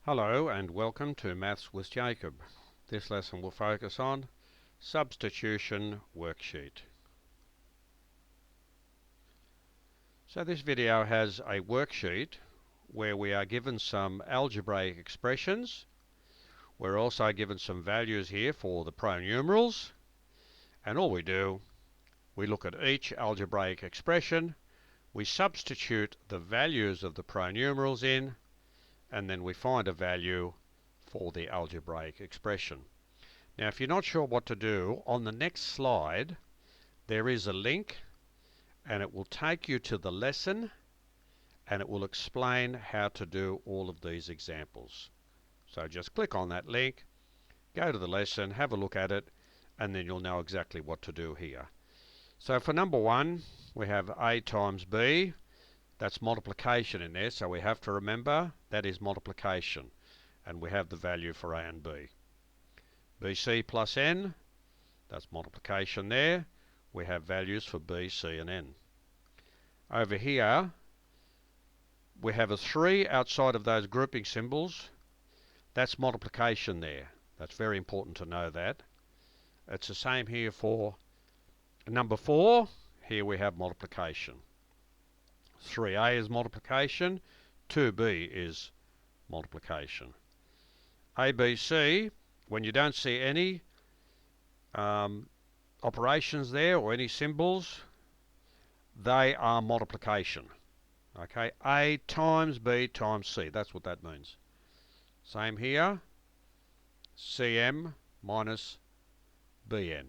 Hello and welcome to Maths with Jacob. This lesson will focus on Substitution Worksheet. So this video has a worksheet where we are given some algebraic expressions. We're also given some values here for the pronumerals, and all we do, we look at each algebraic expression, we substitute the values of the pronumerals in, and then we find a value for the algebraic expression. Now, if you're not sure what to do, on the next slide there is a link and it will take you to the lesson and it will explain how to do all of these examples. So just click on that link, go to the lesson, have a look at it, and then you'll know exactly what to do here. So for number one, we have A times B. That's multiplication in there, so we have to remember that is multiplication, and we have the value for A and B. BC plus N, that's multiplication there. We have values for B, C and N. Over here we have a 3 outside of those grouping symbols. That's multiplication there. That's very important to know that. It's the same here for number 4. Here we have multiplication. 3A is multiplication, 2B is multiplication. ABC, when you don't see any operations there or any symbols, they are multiplication. Okay, A times B times C, that's what that means. Same here, CM minus BN.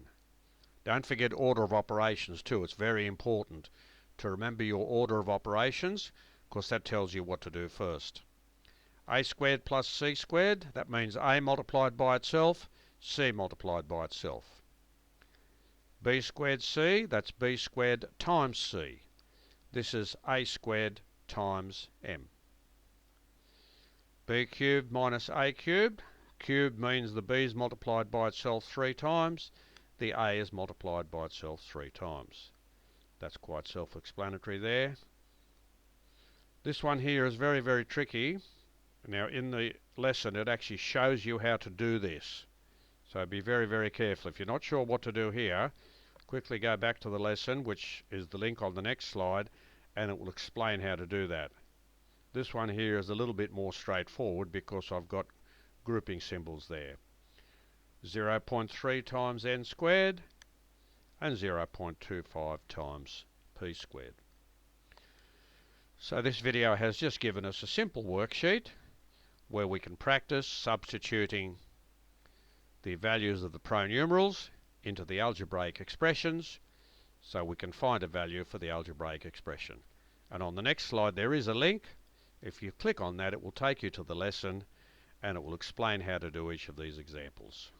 Don't forget order of operations too. It's very important to remember your order of operations, because that tells you what to do first. A squared plus C squared, that means A multiplied by itself, C multiplied by itself. B squared C, that's B squared times C. This is A squared times M. B cubed minus A cubed. Cubed means the B is multiplied by itself 3 times. The A is multiplied by itself 3 times. That's quite self-explanatory there. This one here is very, very tricky. Now in the lesson it actually shows you how to do this. So be very, very careful. If you're not sure what to do here, quickly go back to the lesson, which is the link on the next slide, and it will explain how to do that. This one here is a little bit more straightforward because I've got grouping symbols there. 0.3 times n squared and 0.25 times p squared. So this video has just given us a simple worksheet where we can practice substituting the values of the pronumerals into the algebraic expressions so we can find a value for the algebraic expression. And on the next slide there is a link. If you click on that, it will take you to the lesson and it will explain how to do each of these examples.